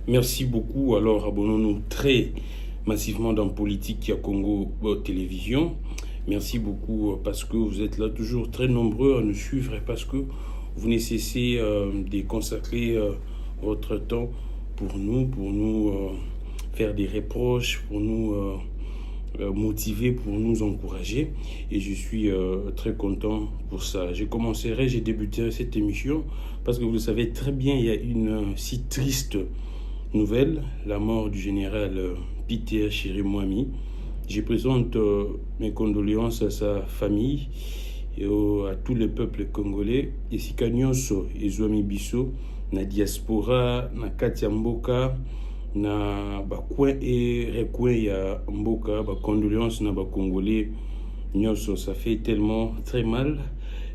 Merci beaucoup. Alors, abonnons-nous très massivement dans Politique à Congo Télévision. Merci beaucoup parce que vous êtes là toujours très nombreux à nous suivre et parce que vous ne cessez de consacrer votre temps pour nous faire des reproches, pour nous motiver, pour nous encourager. Et je suis très content pour ça. J'ai débuté cette émission parce que vous le savez très bien, il y a une si triste nouvelle, la mort du général Peter Chirimwami. Je présente mes condoléances à sa famille et à tous les peuples congolais. Et si Kanyonso et Zouami Bisso, na diaspora, na Katia Mboka, na bakwen et recoin ya Mboka, ba condoléances na ba Congolais, nyonso, ça fait tellement très mal.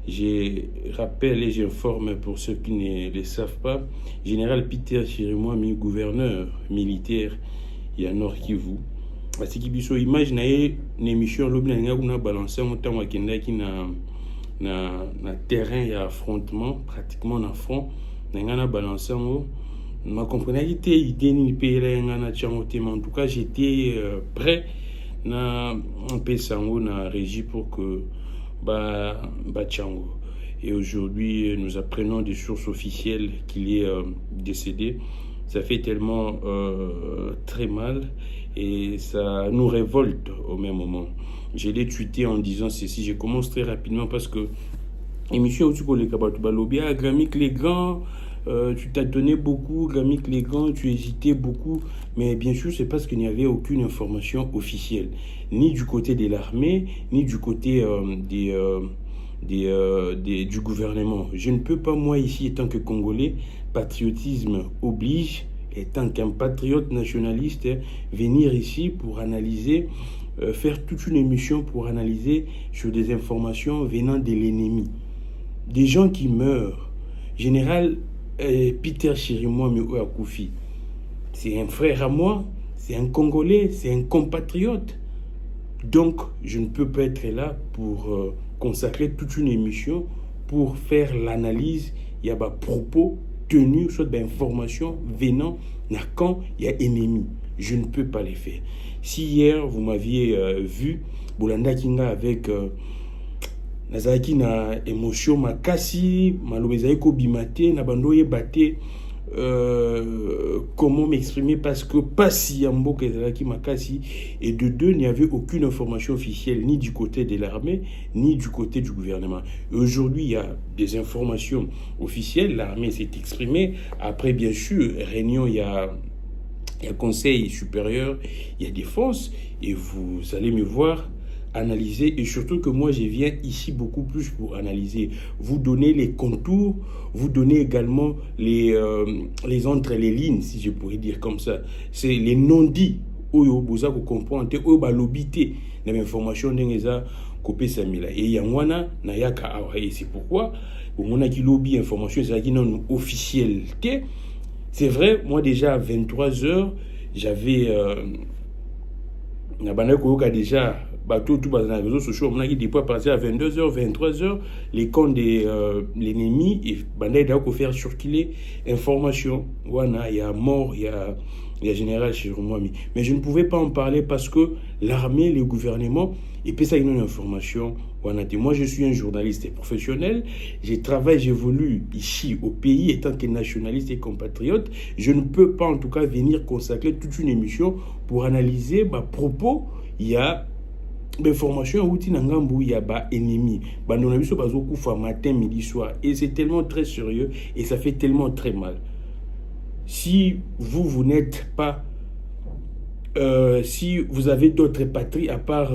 Je rappelle et j'informe pour ceux qui ne le savent pas, général Peter Chirimwami, gouverneur militaire il y a Nord Kivu. Parce que biso image na une émission lobi na nga balancer mon temps wakenda qui na terrain ya affrontement pratiquement na front na nga na balancer mo ma comprenait que idée ni payé nga na changote, mais en tout cas j'étais prêt na un peu sango na régie pour que Bachango. Et aujourd'hui, nous apprenons des sources officielles qu'il est décédé. Ça fait tellement très mal et ça nous révolte au même moment. Je l'ai tweeté en disant ceci. Je commence très rapidement parce que émission où tu connais Kabatoubalobia, Gramik les grands, tu t'as donné beaucoup, Gramik les grands, tu hésitais beaucoup, mais bien sûr c'est parce qu'il n'y avait aucune information officielle, ni du côté de l'armée, ni du côté du gouvernement. Je ne peux pas, moi ici, étant que Congolais, patriotisme oblige, étant qu'un patriote nationaliste, venir ici pour analyser, faire toute une émission pour analyser sur des informations venant de l'ennemi. Des gens qui meurent. Général Peter Chirimwami Ouakoufi, c'est un frère à moi, c'est un Congolais, c'est un compatriote. Donc, je ne peux pas être là pour consacrer toute une émission pour faire l'analyse. Il y a des propos tenus, soit des informations venant quand il y a ennemi. Je ne peux pas les faire. Si hier, vous m'aviez vu, Bolanda Kinga avec Nazaki na émotion makasi, malobezako bimate, na bandoye bate, comment m'exprimer parce que pas si Yambo Kezalaki Makasi, et de deux, il n'y avait aucune information officielle ni du côté de l'armée ni du côté du gouvernement. Et aujourd'hui, il y a des informations officielles, l'armée s'est exprimée. Après, bien sûr, réunion, il y a conseil supérieur, il y a défense, et vous allez me voir analyser, et surtout que moi je viens ici beaucoup plus pour analyser, vous donner les contours, vous donner également les entre les lignes, si je pourrais dire comme ça. C'est les non-dits oyo boza ko comprendre oyo balobité na information ndengeza kopé samila et yangwana na yaka awa, et c'est pourquoi on a qui lobby information c'est qui non officiel. C'est vrai, moi déjà à 23h j'avais na banako ka déjà tout dans les réseaux sociaux, on a dit des fois passer à 22h, 23h, les comptes de l'ennemi, et il faut faire circuler information. Il y a mort, il y a général Chirimwami. Mais je ne pouvais pas en parler parce que l'armée, le gouvernement, et puis ça, il y a une information. Moi, je suis un journaliste professionnel. Je travaille, j'évolue ici au pays étant que nationaliste et compatriote. Je ne peux pas, en tout cas, venir consacrer toute une émission pour analyser ma propos. Il y a l'information outil nangambu ya ba ennemi bandona biso bazokufa matin midi soir, et c'est tellement très sérieux et ça fait tellement très mal. Si vous n'êtes pas si vous avez d'autres patries à part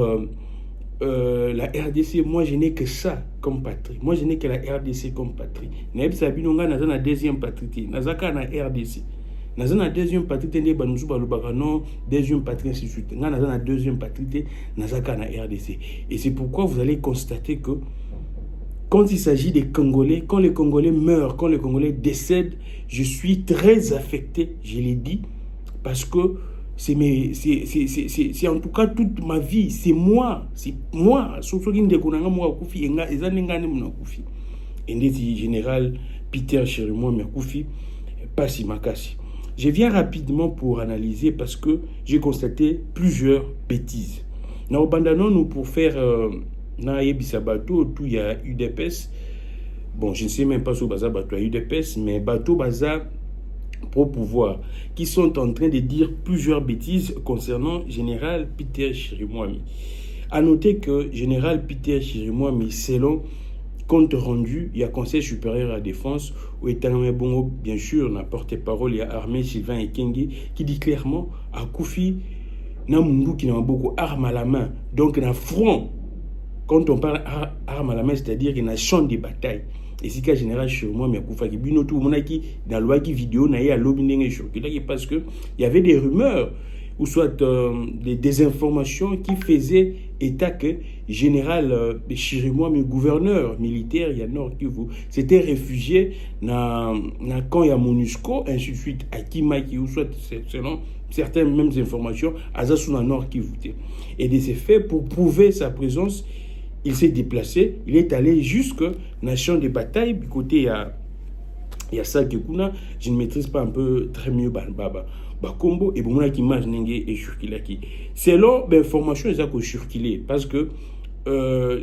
la RDC, moi je n'ai que ça comme patrie. Moi je n'ai que la RDC comme patrie. Naeb Sabinonga naza na deuxième patrie, nazaka na RDC. Naza na deuxième patrie te banusu balobaka non deuxième patrie ainsi de suite. Nga naza na deuxième patrie te nazaka na RDC. Et c'est pourquoi vous allez constater que quand il s'agit des Congolais, quand les Congolais meurent, quand les Congolais décèdent, je suis très affecté, je l'ai dit, parce que c'est en tout cas toute ma vie, c'est moi, surtout qui ne connaît pas moi kufi enga ezanengane mona kufi. Et ndeti général Peter Chirimwami Kufi, Pasi Makasi. Je viens rapidement pour analyser parce que j'ai constaté plusieurs bêtises. Nous pour faire na yebisa bateau, tout il y a UDPS. Bon, je ne sais même pas si baza bateau UDPS, mais bateau baza pro pouvoir qui sont en train de dire plusieurs bêtises concernant Général Peter Chirimwami. À noter que Général Peter Chirimwami, selon compte rendu, il y a Conseil supérieur à la défense, où est bon, bien sûr, la porte-parole, il y a Armée Sylvain Ekenge, qui dit clairement à Koufi, na mundu qui n'a beaucoup armes à la main, donc na front. Quand on parle armes à la main, c'est-à-dire qu'il y a un champ de bataille. Et si le général Chirimwami mais Koufa qui bino tout le monde qui dans la loi qui vidéo n'a à l'obéné parce que il y avait des rumeurs ou soit des désinformations qui faisaient état que général Chirimwami, gouverneur militaire, il y a Nord Kivu, s'était réfugié dans camp ya MONUSCO, ainsi de suite, à Kimaki, ou soit selon certaines mêmes informations, à Zassou Nord Kivu. Et de ces faits, pour prouver sa présence, il s'est déplacé, il est allé jusque dans le champ de bataille, du côté il y a ça que je ne maîtrise pas un peu très mieux Bakombo et bon qui image n'enge et surkilaki. Selon l'information ils ont surkilé parce que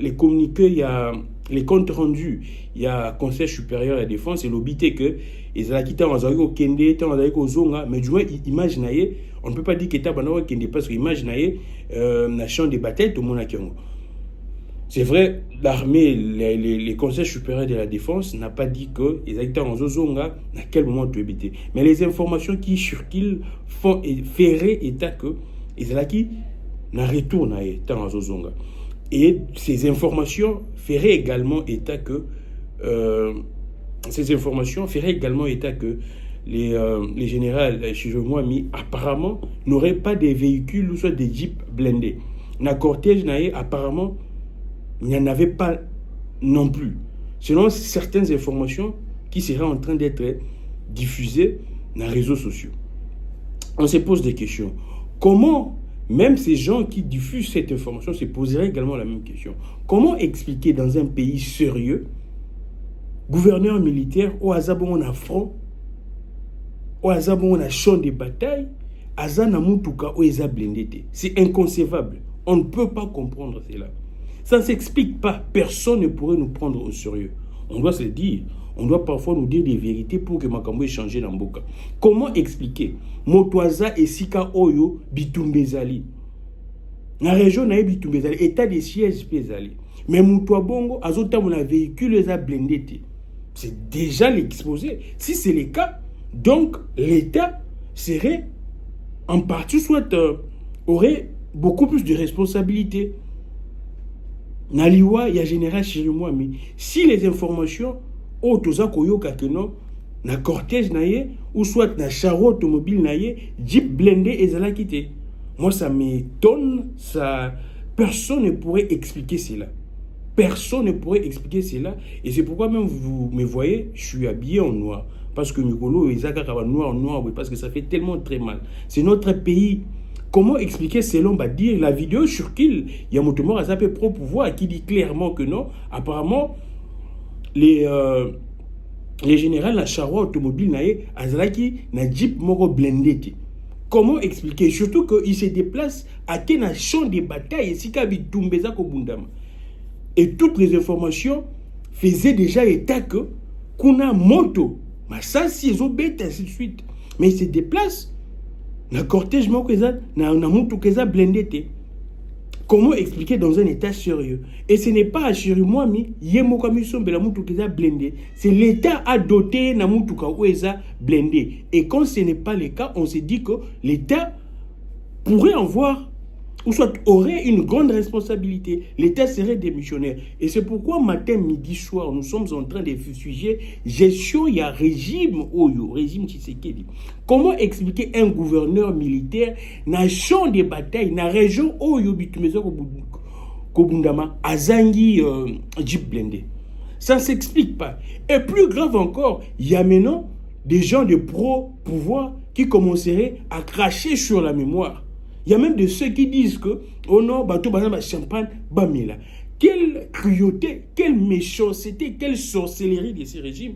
les communiqués il y a les comptes rendus il y a Conseil supérieur à la défense et l'obité que ils ont quitté en Azako Kende tant Azako Zonga mais du moins image naie on ne peut pas dire que t'as banana Kende parce que image naie na champ de bataille tout le monde a Kiongo. C'est vrai, l'armée, les conseils supérieurs de la défense n'a pas dit que les acteurs en Zozonga, à quel moment tu habitais. Mais les informations qui surquillent font ferrer état que les acquis n'a retourne à état en Zozonga. Et ces informations feraient également état que les généraux Chirimwami apparemment n'auraient pas des véhicules ou soit des jeeps blindés. Na cortège naé apparemment il n'y en avait pas non plus. Selon certaines informations qui seraient en train d'être diffusées dans les réseaux sociaux. On se pose des questions. Comment, même ces gens qui diffusent cette information se poseraient également la même question. Comment expliquer dans un pays sérieux, gouverneur militaire, au hasard on a front, au hasard on a champ de bataille, Azana Mutuka ou Eza blindé. C'est inconcevable. On ne peut pas comprendre cela. Ça ne s'explique pas. Personne ne pourrait nous prendre au sérieux. On doit se le dire. On doit parfois nous dire des vérités pour que Makambo ait changé dans Mboka. Comment expliquer Motoaza et Sika Oyo Bitumbezali. La région n'a Bitumbezali, état de siège Bezali. Mais Moutoua Bongo, Azota mon véhicule les a blindés. C'est déjà l'exposé. Si c'est le cas, donc l'État serait en partie soit aurait beaucoup plus de responsabilités. Naliwa, il y a général Chirimwami. Si les informations, autoza koyoka que non, na cortège naie, ou soit na charo automobile naie, jeep blindé et zala quitté. Moi, ça m'étonne, ça. Personne ne pourrait expliquer cela. Personne ne pourrait expliquer cela. Et c'est pourquoi même vous me voyez, je suis habillé en noir. Parce que Mikolo, Isaka noir, parce que ça fait tellement très mal. C'est notre pays. Comment expliquer selon dire la vidéo sur qu'il y a Motomor à Zapé pro pouvoir qui dit clairement que non. Apparemment, les généraux la charroi automobile naé Azalaki na jeep moro blindé. Comment expliquer surtout qu'il se déplace à Kena champ de bataille et si Kabi Tumbeza Kobundama. Et toutes les informations faisaient déjà état que Kuna moto, Massassi et Zobet ainsi de suite. Mais il se déplace. Na cortège na mutu keza blindé. Comment expliquer dans un état sérieux? Et ce n'est pas à Chirimwami, yemo kami sombe la mutu keza blindé. C'est l'État a doté na mutu keza blindé. Et quand ce n'est pas le cas, on se dit que l'État pourrait en voir ou soit aurait une grande responsabilité. L'État serait démissionnaire. Et c'est pourquoi matin, midi, soir, nous sommes en train de fustiger gestion, il y a régime Oyo, régime Tshisekedi. Comment expliquer un gouverneur militaire dans champ de bataille, dans la région Oyo, Bitumeza Kobundama, Azangi, Jeep blindé? Ça ne s'explique pas. Et plus grave encore, il y a maintenant des gens de pro-pouvoir qui commenceraient à cracher sur la mémoire. Il y a même de ceux qui disent que, oh non, bateau, banana, champagne, bamila. Quelle cruauté, quelle méchanceté, quelle sorcellerie de ces régimes.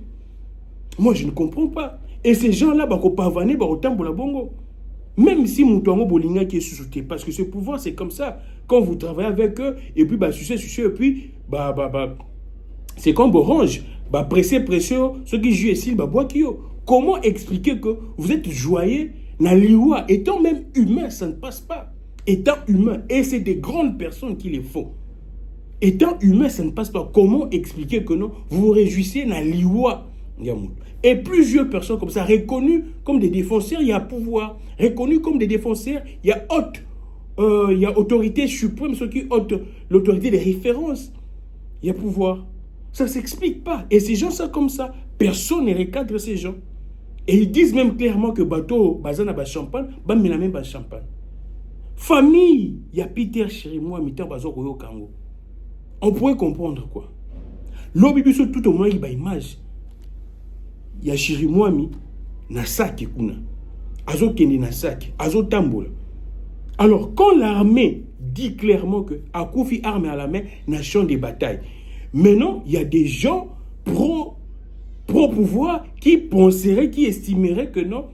Moi, je ne comprends pas. Et ces gens-là, bah, pavaner, bah, autant pour la bongo. Même si Moutongo Bolinga qui est sous-souté, parce que ce pouvoir, c'est comme ça. Quand vous travaillez avec eux, et puis, bah, sucez, et puis, c'est comme Orange. Bah, pressé, ceux qui jouent ici, bah, bois qui Comment expliquer que vous êtes joyeux, na liwa, étant même humain, ça ne passe pas. Étant humain, et c'est des grandes personnes qui les font. Étant humain, ça ne passe pas. Comment expliquer que non, vous vous réjouissez na liwa? Et plusieurs personnes comme ça, reconnues comme des défenseurs, il y a pouvoir. Reconnus comme des défenseurs, il y a il y a autorité suprême, ceux qui ont l'autorité des références. Il y a pouvoir. Ça ne s'explique pas. Et ces gens sont comme ça. Personne ne recadre ces gens. Et ils disent même clairement que bateau, bazana ba champagne, ba même ba champagne. Famille, il y a Peter Chirimwa, mitan bazo koyo kango. On pourrait comprendre quoi. L'obibi sur tout au moins il y a image. Il y a Chirimwami, Nasaki kuna. Azo kende Nasaki, Azo tambola. Alors, quand l'armée dit clairement que Akoufi arme à la main, nation des batailles. Maintenant, il y a des gens pro-pouvoir qui penseraient, qui estimeraient que non,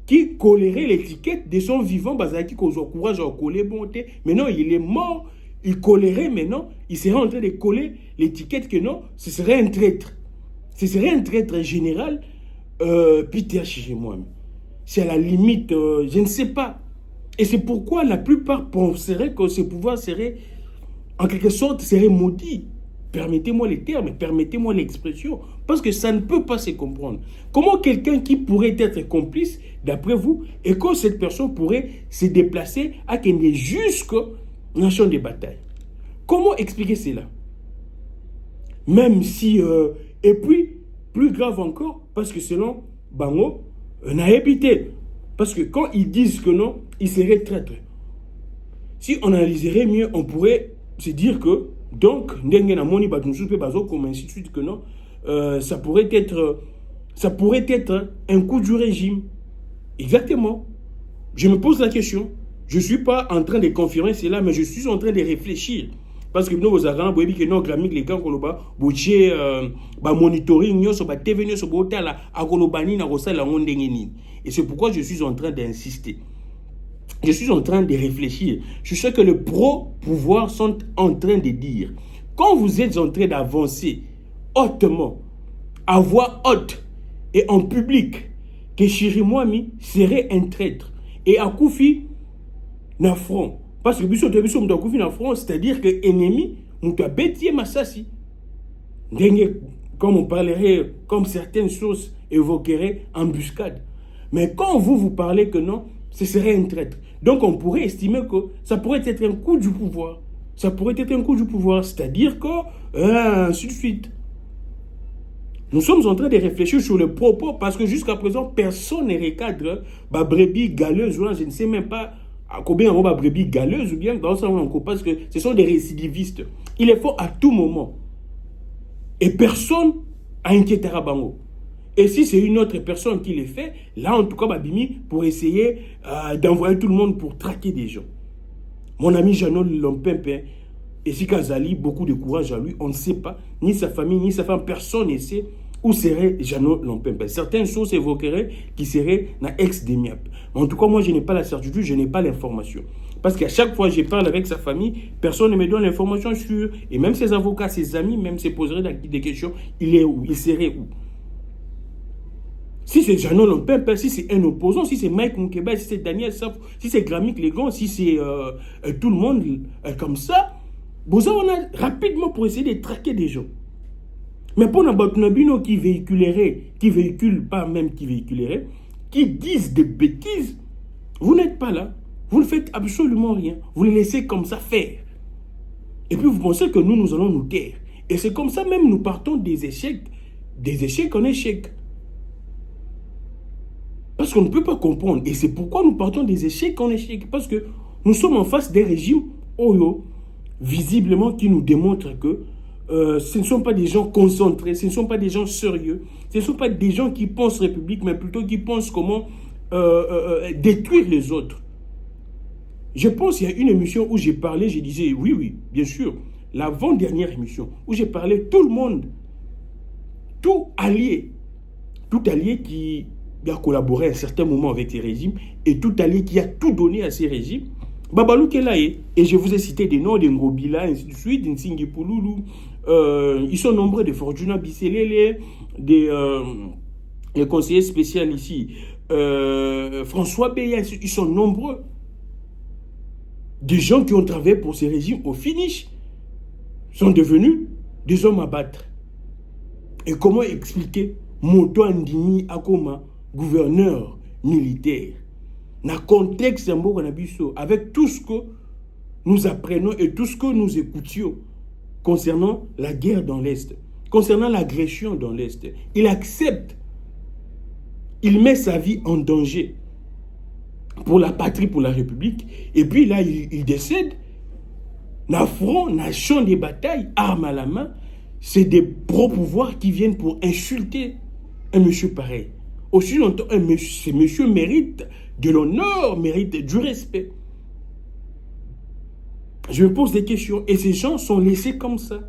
qui colleraient l'étiquette de son vivant, qui cause courage à coller bonté. Maintenant, il est mort, il collerait maintenant, il serait en train de coller l'étiquette que non, ce serait un traître. Ce serait un traître général, Peter Chirimwami. C'est à la limite, je ne sais pas. Et c'est pourquoi la plupart penseraient que ce pouvoir serait, en quelque sorte, serait maudit. Permettez-moi les termes, permettez-moi l'expression, parce que ça ne peut pas se comprendre. Comment quelqu'un qui pourrait être complice, d'après vous, et que cette personne pourrait se déplacer à Kenya jusqu'au champ de bataille? Comment expliquer cela? Même si, et puis, plus grave encore, parce que selon Bango, on a évité. Parce que quand ils disent que non, ils seraient traîtres. Si on analyserait mieux, on pourrait se dire que, donc, comme ainsi de suite, que non, ça pourrait être un coup du régime. Exactement. Je me pose la question. Je ne suis pas en train de confirmer cela, mais je suis en train de réfléchir. Parce que nous, vous avez dit que nous, les gars, monitoring, TV, et c'est pourquoi je suis en train d'insister. Je suis en train de réfléchir. Je sais que les pro-pouvoir sont en train de dire, quand vous êtes en train d'avancer hautement, à voix haute et en public, que Chirimwami serait un traître et Akoufi na front. Parce que Bissot Akoufi na front, c'est-à-dire que l'ennemi, nous a bêtié Massassi. Comme on parlerait, comme certaines sources évoqueraient, embuscade. Mais quand vous parlez que non, ce serait un traître. Donc on pourrait estimer que ça pourrait être un coup du pouvoir. Ça pourrait être un coup du pouvoir, c'est-à-dire que, ainsi de suite. Nous sommes en train de réfléchir sur le propos parce que jusqu'à présent, personne ne recadre brebis galeuse, je ne sais même pas à combien on va brebis galeuse ou bien dans ça parce que ce sont des récidivistes. Il est fort à tout moment. Et personne n'inquiétera Bango. Et si c'est une autre personne qui le fait, là en tout cas, Babimi, pour essayer d'envoyer tout le monde pour traquer des gens. Mon ami Jeannot Lompempe, et si Kazali, beaucoup de courage à lui, on ne sait pas, ni sa famille, ni sa femme, personne ne sait où serait Jeannot Lompempe. Certaines sources évoqueraient qu'il serait un ex-Demiap. En tout cas, moi, je n'ai pas la certitude, je n'ai pas l'information. Parce qu'à chaque fois que je parle avec sa famille, personne ne me donne l'information sûre. Et même ses avocats, ses amis, même se poseraient des questions. Il est où? Il serait où? Si c'est Jeannot Lompempe, si c'est un opposant, si c'est Mike Moukeba, si c'est Daniel Saf, si c'est Gramik Legon, si c'est tout le monde comme ça, on a rapidement pour essayer de traquer des gens. Mais pour Nabatunabino qui véhicule, pas même qui véhiculerait, qui disent des bêtises, vous n'êtes pas là. Vous ne faites absolument rien. Vous les laissez comme ça faire. Et puis vous pensez que nous allons nous taire. Et c'est comme ça même nous partons des échecs en échecs. Parce qu'on ne peut pas comprendre. Et c'est pourquoi nous partons des échecs en échecs. Parce que nous sommes en face des régimes visiblement qui nous démontrent que ce ne sont pas des gens concentrés, ce ne sont pas des gens sérieux, ce ne sont pas des gens qui pensent république, mais plutôt qui pensent comment détruire les autres. Je pense qu'il y a une émission où j'ai parlé, je disais, oui, bien sûr, l'avant-dernière émission, où j'ai parlé tout le monde, tout allié qui il a collaboré à un certain moment avec ces régimes, et tout allié qui a tout donné à ces régimes, Babalou Kelaye, et je vous ai cité des noms, des Ngobila, ainsi de suite, d'Nsingi Pouloulou, ils sont nombreux, de Fortuna Bisselele, les conseillers spéciaux ici, François Beya, ils sont nombreux. Des gens qui ont travaillé pour ces régimes au finish sont devenus des hommes à battre. Et comment expliquer Moto Andini Akoma, gouverneur militaire, dans le contexte avec tout ce que nous apprenons et tout ce que nous écoutions concernant la guerre dans l'Est, concernant l'agression dans l'Est. Il accepte, il met sa vie en danger pour la patrie, pour la République, et puis là, il décède. Dans front, dans champ des batailles, armes à la main, c'est des pro-pouvoirs qui viennent pour insulter un monsieur pareil. Aussi longtemps, ce monsieur mérite de l'honneur, mérite du respect. Je me pose des questions, et ces gens sont laissés comme ça.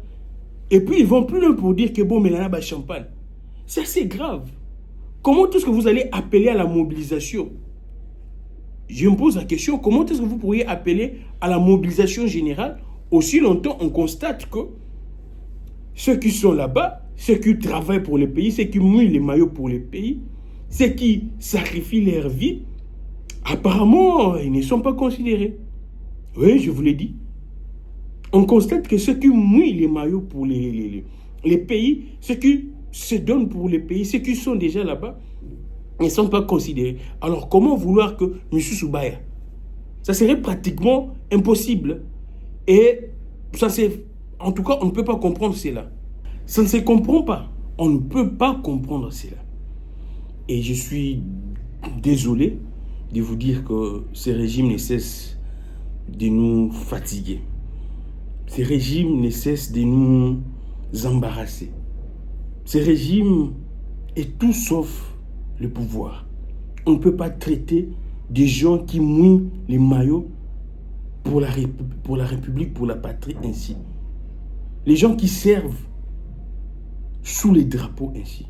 Et puis, ils vont plus loin pour dire que bon, mais là, champagne. C'est assez grave. Comment est-ce que vous allez appeler à la mobilisation? Je me pose la question, comment est-ce que vous pourriez appeler à la mobilisation générale? Aussi longtemps, on constate que ceux qui sont là-bas, ceux qui travaillent pour le pays, ceux qui mouillent les maillots pour le pays, ceux qui sacrifient leur vie, apparemment, ils ne sont pas considérés. Oui, je vous l'ai dit. On constate que ceux qui mouillent les maillots pour les pays, ceux qui se donnent pour les pays, ceux qui sont déjà là-bas, ne sont pas considérés. Alors, comment vouloir que M. Soubaya, ça serait pratiquement impossible. Et ça c'est, en tout cas, on ne peut pas comprendre cela. Ça ne se comprend pas. On ne peut pas comprendre cela. Et je suis désolé de vous dire que ces régimes ne cessent de nous fatiguer. Ces régimes ne cessent de nous embarrasser. Ces régimes est tout sauf le pouvoir. On ne peut pas traiter des gens qui mouillent les maillots pour la République, pour la patrie ainsi. Les gens qui servent sous les drapeaux ainsi.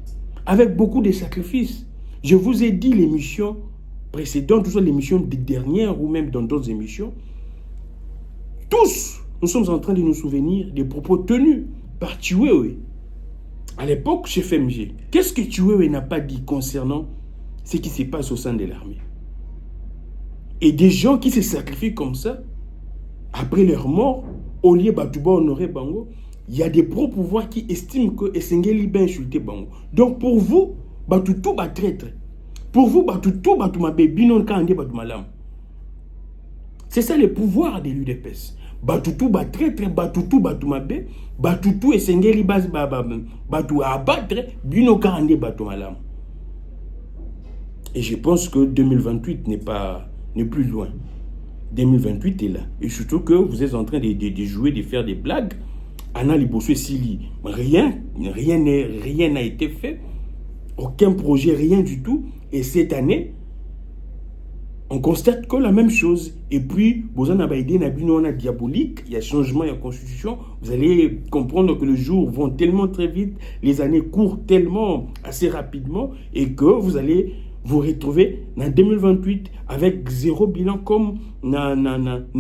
Avec beaucoup de sacrifices. Je vous ai dit l'émission précédente, soit l'émission dernière ou même dans d'autres émissions. Tous, nous sommes en train de nous souvenir des propos tenus par Chiwewe. À l'époque, chez FMG, qu'est-ce que Chiwewe n'a pas dit concernant ce qui se passe au sein de l'armée? Et des gens qui se sacrifient comme ça, après leur mort, au lieu de honorer Bango, il y a des pro-pouvoirs qui estiment que Essengeli va insulter Bango. Donc pour vous, tout va traître. Pour vous, tout va mabé, binon kande va malam. C'est ça le pouvoir de l'UDPS. Batutu ba traître, batutu batu mabé, batutu Essengeli batu abattre, binon kande va malam. Et je pense que 2028 n'est plus loin. 2028 est là. Et surtout que vous êtes en train de jouer, de faire des blagues. Anna Libosso Sili, rien n'a été fait. Aucun projet, rien du tout. Et cette année, on constate que la même chose. Et puis, Bozana Baïdé n'a pas diabolique. Il y a changement, il y a constitution. Vous allez comprendre que les jours vont tellement très vite, les années courent tellement assez rapidement, et que vous allez vous retrouvez en 2028 avec zéro bilan comme na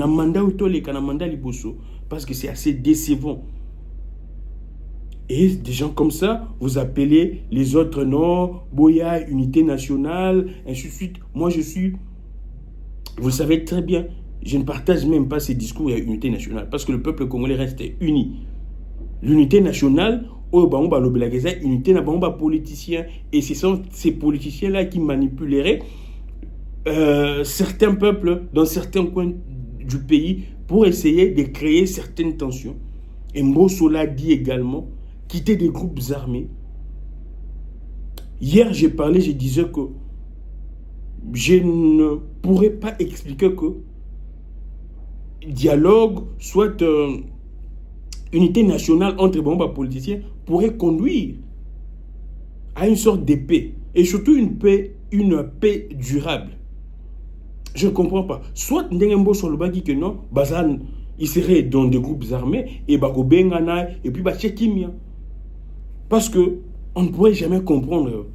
mandat Utoleka, na mandat Liboso, parce que c'est assez décevant. Et des gens comme ça, vous appelez les autres noms, Boya, Unité Nationale, ainsi de suite. Moi, je suis, vous le savez très bien, je ne partage même pas ces discours à Unité Nationale, parce que le peuple congolais reste uni. L'Unité Nationale, unité n'a pas politicien, et ce sont ces politiciens-là qui manipuleraient certains peuples dans certains coins du pays pour essayer de créer certaines tensions. Et Mbosola dit également quitter des groupes armés. Hier, j'ai parlé, je disais que je ne pourrais pas expliquer que dialogue, soit unité nationale entre les politiciens, pourrait conduire à une sorte de paix, et surtout une paix durable. Je ne comprends pas. Soit Ndengembo Solobaki que non, Bazan, il serait dans des groupes armés, et Bagobengana, et puis Bachekimia. Parce que on ne pourrait jamais comprendre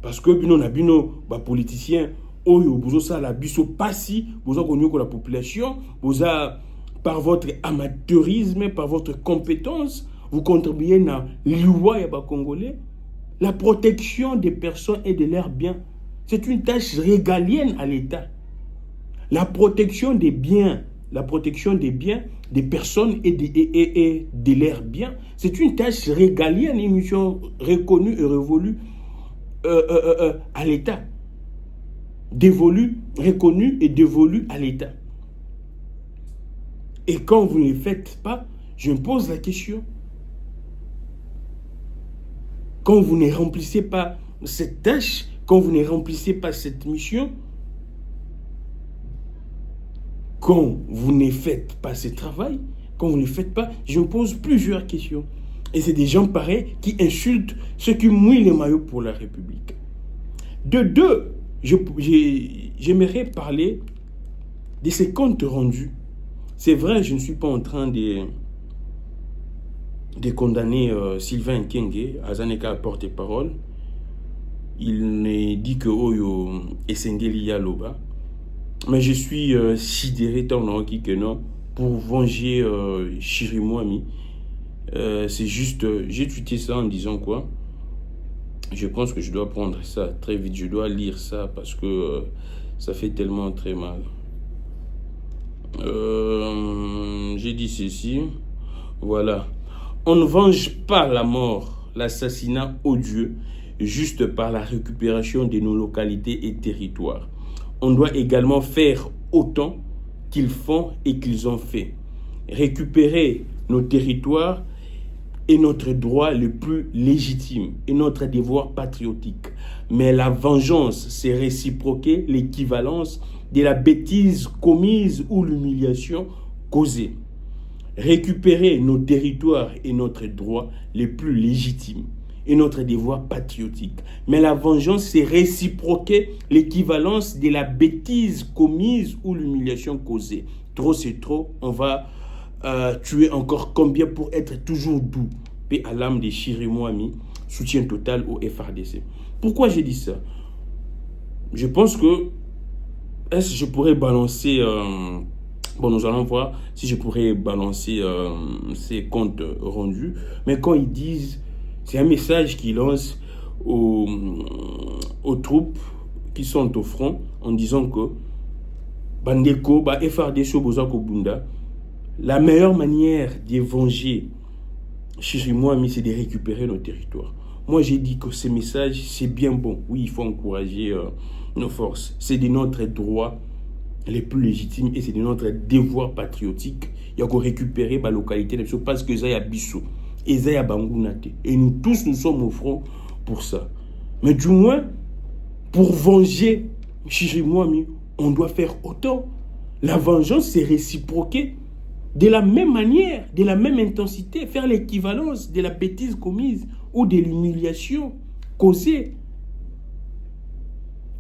Parce que bino na bino ba politicien oyo bozo ça la biso passi bozo konyo la population bozo par votre amateurisme, par votre compétence, vous contribuez à loi ya ba Congolais. La protection des personnes et de leurs biens, c'est une tâche régalienne à l'État. La protection des biens, des personnes et de leurs biens, c'est une tâche régalienne, une mission reconnue et révolue à l'État. Dévolue, reconnue et dévolue à l'État. Et quand vous ne le faites pas, je me pose la question. Quand vous ne remplissez pas cette tâche, quand vous ne remplissez pas cette mission, quand vous ne faites pas ce travail, quand vous ne le faites pas, je me pose plusieurs questions. Et c'est des gens pareils qui insultent ceux qui mouillent les maillots pour la République. De deux, j'aimerais parler de ces comptes rendus. C'est vrai, je ne suis pas en train de condamner Sylvain Kenge, Azaneka porte-parole. Il ne dit que Oyo Esengeli Yaloba. Mais je suis sidéré tant que non pour venger Chirimwami. C'est juste, j'ai tweeté ça en disant quoi? Je pense que je dois prendre ça très vite. Je dois lire ça parce que ça fait tellement très mal. J'ai dit ceci. Voilà. On ne venge pas la mort, l'assassinat odieux, juste par la récupération de nos localités et territoires. On doit également faire autant qu'ils font et qu'ils ont fait. Récupérer nos territoires est notre droit le plus légitime et notre devoir patriotique. Mais la vengeance, c'est réciproquer l'équivalence de la bêtise commise ou l'humiliation causée. Récupérer nos territoires est notre droit le plus légitime et notre devoir patriotique. Mais la vengeance, c'est réciproquer l'équivalence de la bêtise commise ou l'humiliation causée. Trop, c'est trop. On va tuer encore combien pour être toujours doux? Paix à l'âme de Chirimwami, soutien total au FRDC. Pourquoi j'ai dit ça? Je pense que est-ce que je pourrais balancer... bon, nous allons voir si je pourrais balancer ces comptes rendus. Mais quand ils disent... C'est un message qu'ils lancent aux troupes qui sont au front en disant que Bandeko, FRDC, Bozako Bunda, la meilleure manière de venger Chirimwami, c'est de récupérer nos territoires. Moi, j'ai dit que ce message, c'est bien bon. Oui, il faut encourager nos forces. C'est de notre droit les plus légitimes et c'est de notre devoir patriotique. Il y a qu'à récupérer la localité parce que ça y a Bissou. Et ça y a Bangounate. Et nous tous, nous sommes au front pour ça. Mais du moins, pour venger Chirimwami, on doit faire autant. La vengeance, c'est réciproquer de la même manière, de la même intensité, faire l'équivalence de la bêtise commise ou de l'humiliation causée.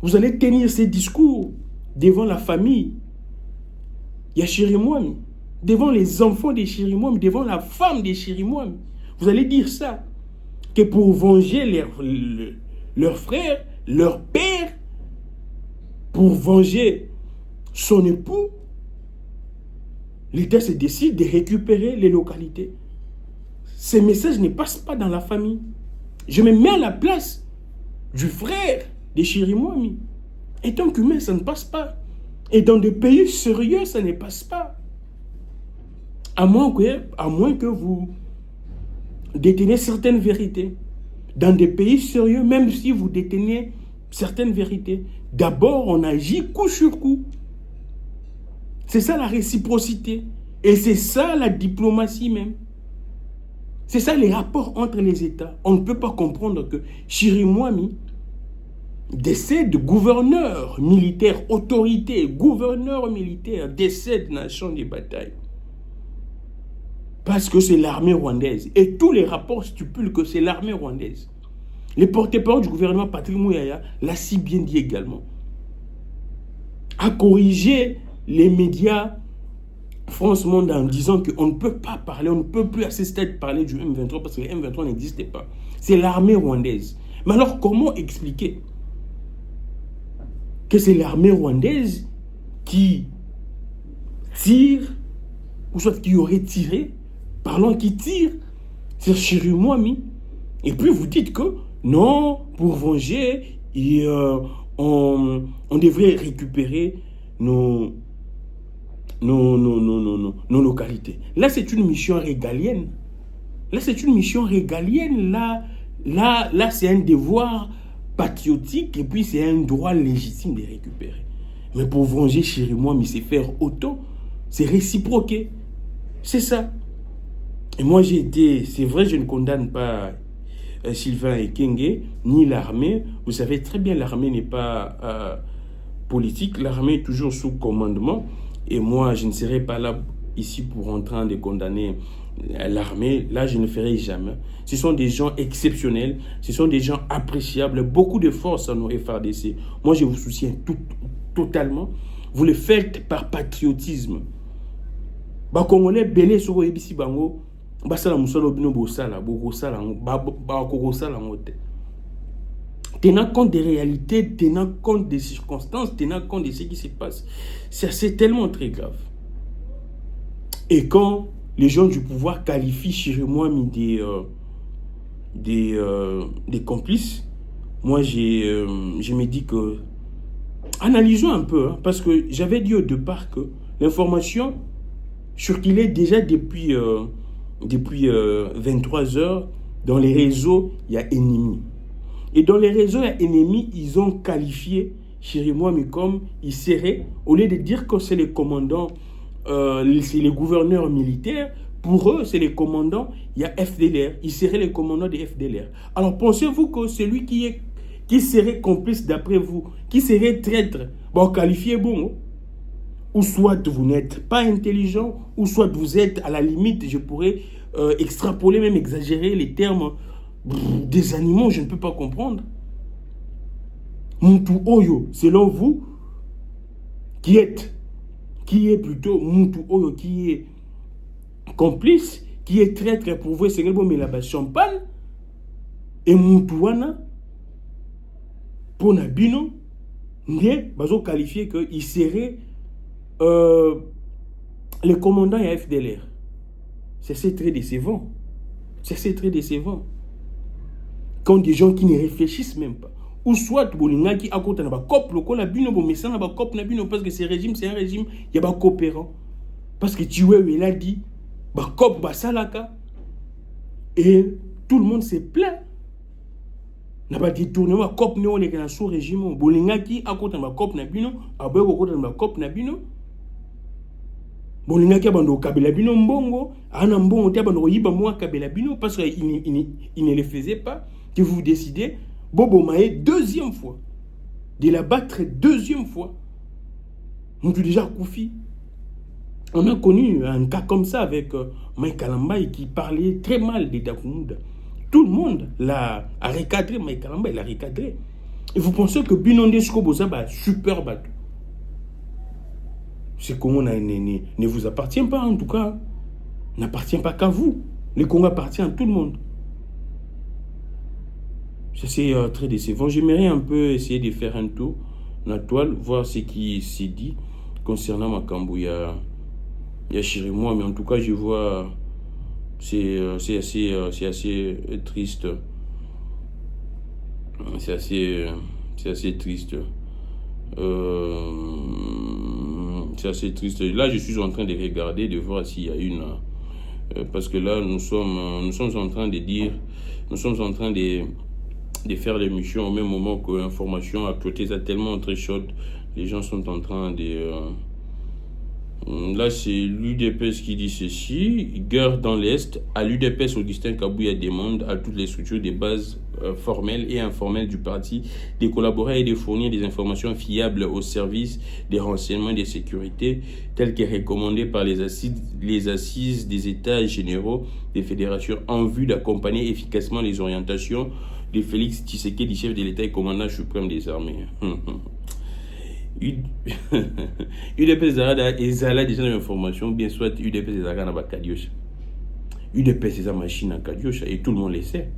Vous allez tenir ces discours devant la famille. Il y a Chirimwami, devant les enfants de Chirimwami, devant la femme de Chirimwami. Vous allez dire ça, que pour venger leurs frères, leur père, pour venger son époux, l'État se décide de récupérer les localités. Ces messages ne passent pas dans la famille. Je me mets à la place du frère de Chirimwami. Et tant qu'humain, ça ne passe pas. Et dans des pays sérieux, ça ne passe pas. À moins que vous détenez certaines vérités. Dans des pays sérieux, même si vous détenez certaines vérités, d'abord, on agit coup sur coup. C'est ça la réciprocité. Et c'est ça la diplomatie même. C'est ça les rapports entre les États. On ne peut pas comprendre que Chirimwami décède gouverneur militaire, autorité, gouverneur militaire, décède dans le champ de bataille. Parce que c'est l'armée rwandaise. Et tous les rapports stipulent que c'est l'armée rwandaise. Les porte-parole du gouvernement Patrick Muyaya l'a si bien dit également. A corrigé les médias France Monde en disant qu'on ne peut pas parler, on ne peut plus à ce stade parler du M23 parce que le M23 n'existait pas. C'est l'armée rwandaise. Mais alors comment expliquer que c'est l'armée rwandaise qui tire, ou soit qui aurait tiré, parlant qui tire sur Chirimwami. Et puis vous dites que non, pour venger, on devrait récupérer nos localités. Là, c'est une mission régalienne. Là, c'est une mission régalienne. Là, c'est un devoir patriotique et puis c'est un droit légitime de récupérer. Mais pour venger Chirimwami, c'est faire autant. C'est réciproqué. C'est ça. Et moi, c'est vrai, je ne condamne pas Sylvain Ekenge, ni l'armée. Vous savez très bien, l'armée n'est pas politique. L'armée est toujours sous commandement. Et moi, je ne serai pas là ici pour entrer de condamner l'armée. Là, je ne ferai jamais. Ce sont des gens exceptionnels. Ce sont des gens appréciables. Beaucoup de force à nos FARDC. Moi, je vous soutiens totalement. Vous le faites par patriotisme. Ba Congolais belé soko ebisi bango basala musalo bino bosala bokosala bakokosala ngote. Tenant compte des réalités, tenant compte des circonstances, tenant compte de ce qui se passe, c'est tellement très grave. Et quand les gens du pouvoir qualifient Chirimwami des complices, moi je me dis que analysons un peu, hein, parce que j'avais dit au départ que l'information sur qu'il est déjà depuis 23 heures, dans les réseaux, il y a ennemi. Et dans les réseaux, il y a ennemi, ils ont qualifié Chirimwami comme il serait, au lieu de dire que c'est les commandants, c'est les gouverneurs militaires, pour eux, c'est les commandants, il y a FDLR, ils seraient les commandants des FDLR. Alors pensez-vous que celui qui serait complice d'après vous, qui serait traître, bon, qualifié bon, ou soit vous n'êtes pas intelligent, ou soit vous êtes à la limite, je pourrais extrapoler, même exagérer les termes des animaux, je ne peux pas comprendre. Muntu Oyo, selon vous, qui est plutôt Muntu Oyo, qui est complice, qui est traître pour vous, c'est bon, mais la champagne, et Muntu Wana, pour Nabino, il bazo qualifié qu'il serait le commandant à FDLR. C'est très décevant. C'est très décevant. Quand des gens qui ne réfléchissent même pas. Ou soit, bolinga qui a côté na ba cop le la bino bo messana ba cop na bino parce que c'est un régime, il y a ba coopérant. Parce que tu il a dit ba cop ba salaka et tout le monde s'est plaint. Na ba détournement cop ne on est dans sous régime bolinga qui a côté na ba cop na bino, abeko côté na ba cop na bino. Bolinga ki abando kabela bino mbongo, ana mbongo te abando yiba moi kabela bino parce qu'il ne le faisait pas, que vous décidez Bobo Maé deuxième fois de la battre deuxième fois. Nous avons déjà Koufi. On a connu un cas comme ça avec Mike Kalambaï qui parlait très mal de Dakoumouda. Tout le monde a recadré Mike Kalambaï, l'a recadré. Et vous pensez que Binondé Skoboza va super battu. Ce Congo ne vous appartient pas en tout cas. N'appartient pas qu'à vous. Le Congo appartient à tout le monde. C'est très décevant. J'aimerais un peu essayer de faire un tour dans la toile, voir ce qui s'est dit concernant Makambo. Il y a Chirimwami, mais en tout cas, je vois, c'est assez triste. C'est assez triste. C'est assez triste. Là, je suis en train de regarder, de voir s'il y a une... parce que là, nous sommes en train de dire... Nous sommes en train de faire l'émission au même moment que l'information à côté est tellement très chaude. Les gens sont en train de... Là, c'est l'UDPS qui dit ceci. Guerre dans l'Est. À l'UDPS, Augustin Kabouya demande à toutes les structures de base formelles et informelles du parti de collaborer et de fournir des informations fiables au service des renseignements et de sécurité, telles que recommandées par les assises des États généraux des fédérations en vue d'accompagner efficacement les orientations de Félix Tshisekedi, chef de l'État et commandant suprême des armées. UDPS Zarada et Zala déjà l'information, bien soit UDPS Zarada n'a pas Kadiosha. UDPS c'est sa machine à Kadiosha et tout le monde le sait.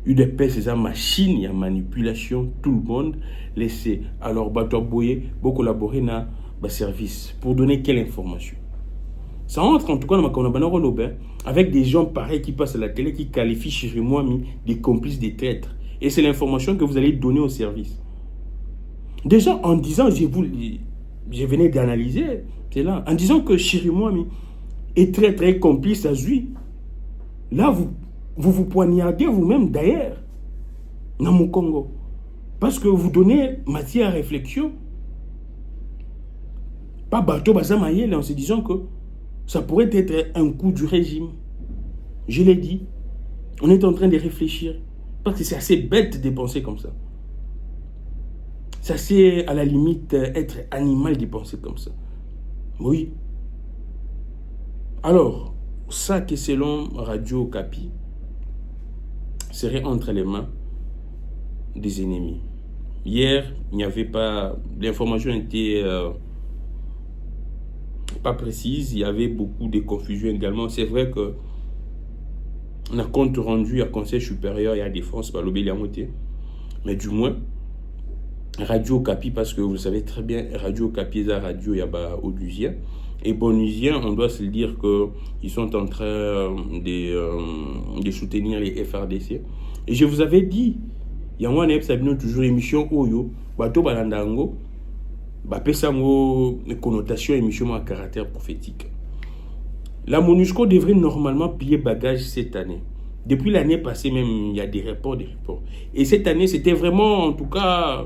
UDP, c'est une machine, il y a manipulation, tout le monde laissé. Alors, Bato Boye, beaucoup collaborer dans le service. Pour donner quelle information? Ça entre en tout cas dans ma avec des gens pareils qui passent à la télé, qui qualifient Chirimwami des complices des traîtres. Et c'est l'information que vous allez donner au service. Déjà, en disant, je venais d'analyser, c'est là, en disant que Chirimwami est très très complice à Zui, là, vous poignardez vous-même d'ailleurs dans mon Congo. Parce que vous donnez matière à réflexion. Pas bateau Bazamayel en se disant que ça pourrait être un coup du régime. Je l'ai dit. On est en train de réfléchir. Parce que c'est assez bête de penser comme ça. C'est assez, à la limite, être animal de penser comme ça. Oui. Alors, ça que selon Radio Okapi serait entre les mains des ennemis. Hier, il n'y avait pas... L'information n'était pas précise. Il y avait beaucoup de confusion également. C'est vrai que on a compte rendu à Conseil supérieur et à Défense par l'Obéliamoté. Mais du moins, Radio Okapi, parce que vous savez très bien, Radio Okapi est la radio Odusien. Et Bonusien, on doit se dire qu'ils sont en train de soutenir les FRDC. Et je vous avais dit, il y a un toujours émission Oyo, Bato Balandango, Bapesango, connotation émission à caractère prophétique. La MONUSCO devrait normalement plier bagage cette année. Depuis l'année passée même, il y a des reports. Et cette année, c'était vraiment, en tout cas,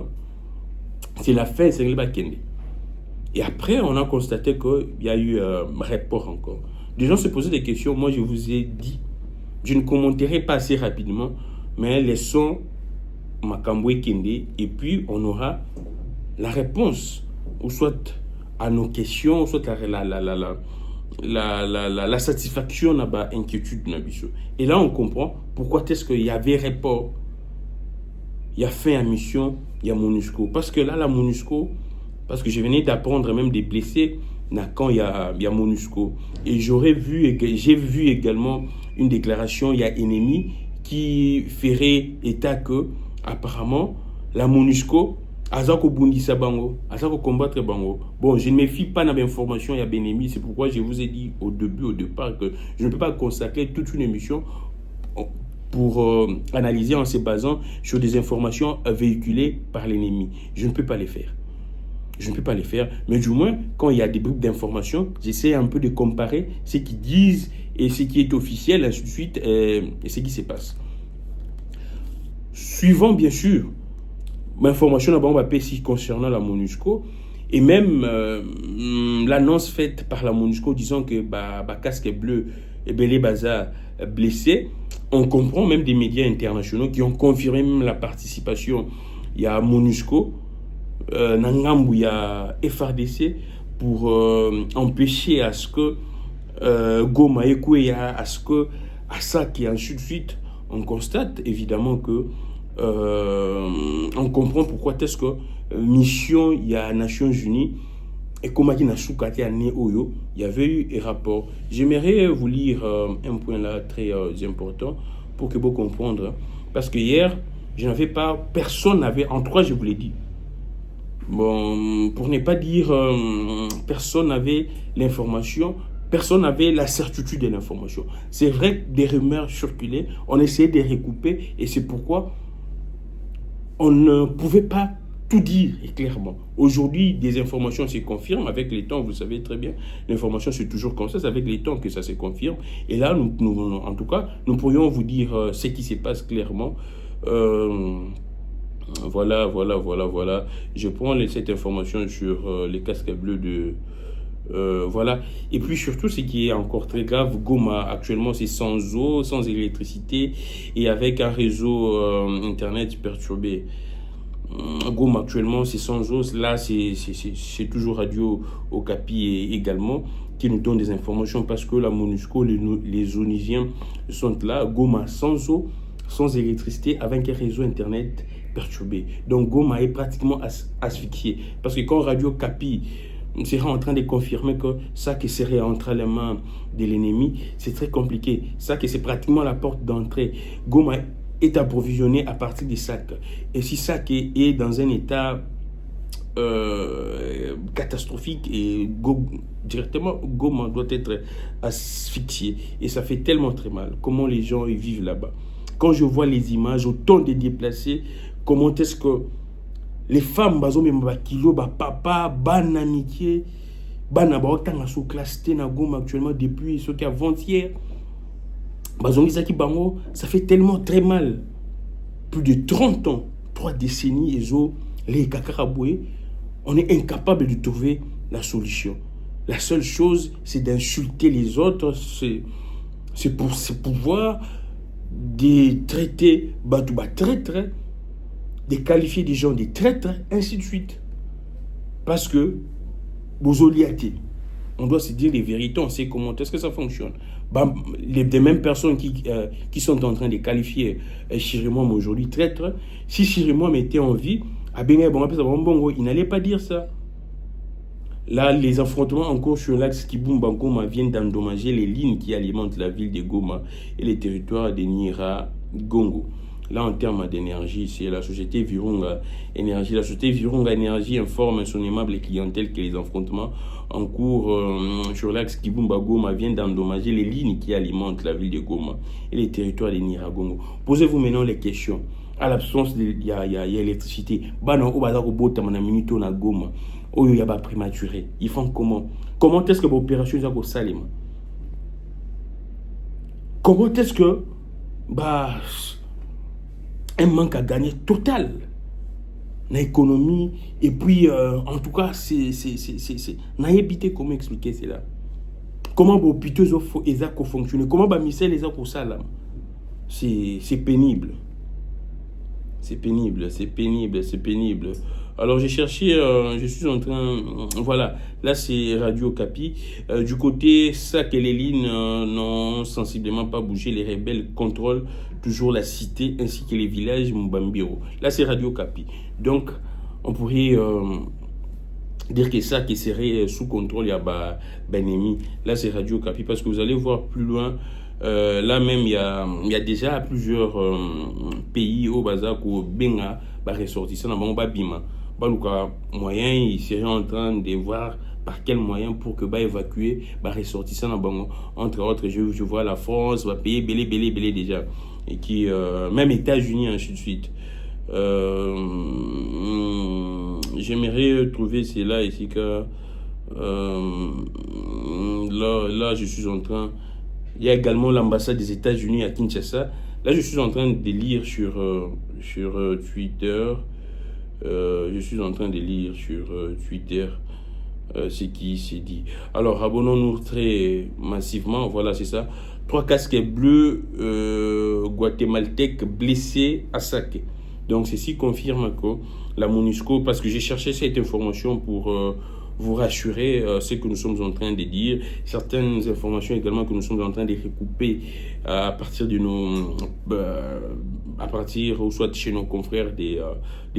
c'est la fin, c'est le Bakende. Et après, on a constaté qu'il y a eu un report encore. Des gens se posaient des questions. Moi, je vous ai dit, je ne commenterai pas assez rapidement, mais laissons Makamboué Kende, et puis on aura la réponse, ou soit à nos questions, soit la satisfaction n'a pas inquiétude. Et là, on comprend pourquoi est-ce qu'il y avait report. Il y a fin à mission, il y a MONUSCO. Parce que là, la MONUSCO, parce que je venais d'apprendre même des blessés, quand il y a MONUSCO. Et j'ai vu également une déclaration, il y a ennemi qui ferait état que, apparemment, la MONUSCO, Azako Bundisa Bango, Azako combattre Bango. Bon, je ne me fie pas dans l'information, il y a Benemi, c'est pourquoi je vous ai dit au départ, que je ne peux pas consacrer toute une émission pour analyser en se basant sur des informations véhiculées par l'ennemi. Je ne peux pas les faire. Je ne peux pas les faire, mais du moins, quand il y a des groupes d'informations, j'essaie un peu de comparer ce qu'ils disent et ce qui est officiel, ainsi de suite, et ce qui se passe. Suivant, bien sûr, l'information concernant la MONUSCO, et même l'annonce faite par la MONUSCO disant que casque bleu et Belé Baza blessé, on comprend même des médias internationaux qui ont confirmé même la participation. Il y a MONUSCO, Nangambu, il y a FRDC pour empêcher à ce que Goma Ekoué, à ce que Assak et ainsi de suite. On constate évidemment que on comprend pourquoi est-ce que mission il y a Nations Unies et comment il y avait eu un rapport. J'aimerais vous lire un point là très important pour que vous compreniez, parce que hier je n'avais pas, personne n'avait, en trois je vous l'ai dit, bon, pour ne pas dire personne n'avait l'information. Personne n'avait la certitude de l'information. C'est vrai que des rumeurs circulaient, on essayait de recouper, et c'est pourquoi on ne pouvait pas tout dire clairement. Aujourd'hui, des informations se confirment avec les temps, vous savez très bien, l'information c'est toujours comme ça, c'est avec les temps que ça se confirme. Et là, nous, en tout cas, nous pourrions vous dire ce qui se passe clairement. Voilà. Je prends cette information sur les casques bleus de... voilà. Et puis surtout, ce qui est encore très grave, Goma actuellement c'est sans eau, sans électricité et avec un réseau internet perturbé. Goma actuellement c'est sans eau. Là c'est toujours Radio Okapi également qui nous donne des informations, parce que la MONUSCO, les Onisiens sont là. Goma sans eau, sans électricité, avec un réseau internet perturbé. Donc Goma est pratiquement asphyxié, parce que quand Radio Okapi sera en train de confirmer que ça qui serait entre les mains de l'ennemi, c'est très compliqué. Ça qui c'est pratiquement la porte d'entrée. Goma est approvisionné à partir des sacs. Et si sac est dans un état catastrophique et directement Goma doit être asphyxié. Et ça fait tellement très mal. Comment les gens y vivent là-bas. Quand je vois les images, autant de déplacés, comment est-ce que les femmes, kilo, papa, ban amitié, ban abotanga sous classe na Goma actuellement depuis ce qui avant-hier. Ça fait tellement très mal. Plus de 30 ans, 3 décennies, les kakaraboué, on est incapable de trouver la solution. La seule chose, c'est d'insulter les autres, c'est pour ce pouvoir, de traiter Batouba traître, de qualifier des gens de traîtres, ainsi de suite. Parce que, on doit se dire les vérités, on sait comment est-ce que ça fonctionne. Les mêmes personnes qui sont en train de qualifier Chirimouam aujourd'hui traître, si Chirimouam était en vie, il n'allait pas dire ça. Là, les affrontements en cours sur l'axe Kibumba-Goma viennent d'endommager les lignes qui alimentent la ville de Goma et les territoires de Nyiragongo. Là, en termes d'énergie, c'est la société Virunga Énergie. La société Virunga Énergie informe son aimable clientèle que les affrontements en cours sur l'axe Kibumba-Goma viennent d'endommager les lignes qui alimentent la ville de Goma et les territoires de Nyiragongo. Posez-vous maintenant les questions. À l'absence de l'électricité, na Goma, il y a prématuré. Ils font comment? Comment est-ce que l'opération est au Salem? Comment est-ce que un manque à gagner total dans l'économie et puis en tout cas c'est n'a évité comment expliquer cela, comment l'hôpital est fonctionner, comment misel les au Salem, c'est pénible. C'est pénible. Alors j'ai cherché, je suis en train, voilà, là c'est Radio Kapi. Du côté, ça que les lignes n'ont sensiblement pas bougé, les rebelles contrôlent toujours la cité ainsi que les villages Mbambiro. Là c'est Radio Kapi. Donc on pourrait dire que ça qui serait sous contrôle, il y a Benemi. Là c'est Radio Kapi parce que vous allez voir plus loin. Là même il y a déjà plusieurs pays au bazar où benga ressortissant dans bon bima baluka moyen il serait en train de voir par quel moyen pour que évacuer ressortissant dans bon, entre autres je vois la France va payer belé déjà et qui même États-Unis ainsi de suite. J'aimerais trouver cela ici que là je suis en train. Il y a également l'ambassade des États-Unis à Kinshasa. Là, je suis en train de lire sur Twitter. Je suis en train de lire sur Twitter ce qui s'est dit. Alors, abonnons-nous très massivement. Voilà, c'est ça. 3 casques bleus guatémaltèques blessés à Saké. Donc, ceci confirme que la MONUSCO, parce que j'ai cherché cette information pour vous rassurer ce que nous sommes en train de dire, certaines informations également que nous sommes en train de recouper à partir de nos à partir ou soit chez nos confrères des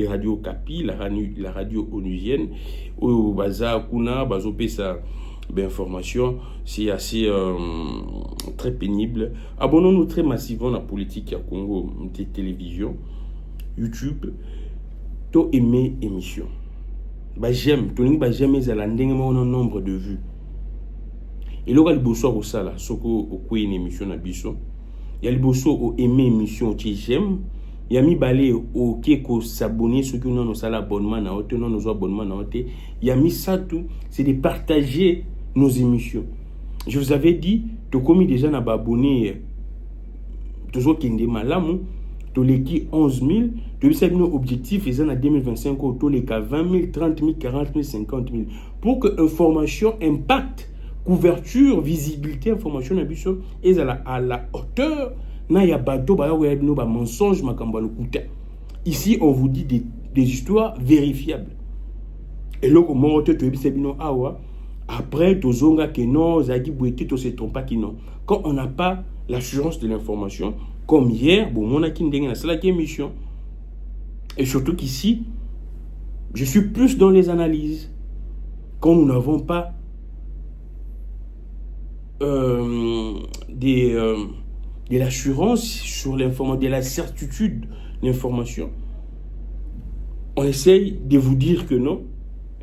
radios Kapi, la radio onusienne au Baza Kuna Bazopé ça information, c'est assez très pénible. Abonnons-nous très massivement à la politique à Congo des télévisions, YouTube, to aimer émission. J'aime, j'aime les nombre de vues. Et là, il y a le bosso au sala, soko au une émission na biso. Il y a le bosso au aimer émission qui j'aime. Il y a mis balé au keko s'abonner ceux qui ont nos sala abonnement na hôtel, non nos abonnements na hôtel. Il y a mis ça tout, c'est de partager nos émissions. Je vous avais dit, tu commis déjà na abonné, toujours qui est malamu. Les 11 000, tu sais nos objectifs, ils en a 2025 autour les 20 000, 30 000, 40 000, 50 000. Pour que information, impact, couverture, visibilité, information, et à la hauteur, il y a des mensonges, ici, on vous dit des histoires vérifiables. Et là, comment tu sais après, tu zonga que non, Zagi Bouété, tu sais pas qui non. Quand on n'a pas l'assurance de l'information, comme hier, bon, mon c'est la émission. Et surtout qu'ici, je suis plus dans les analyses. Quand nous n'avons pas de l'assurance sur l'information, de la certitude de l'information, on essaye de vous dire que non.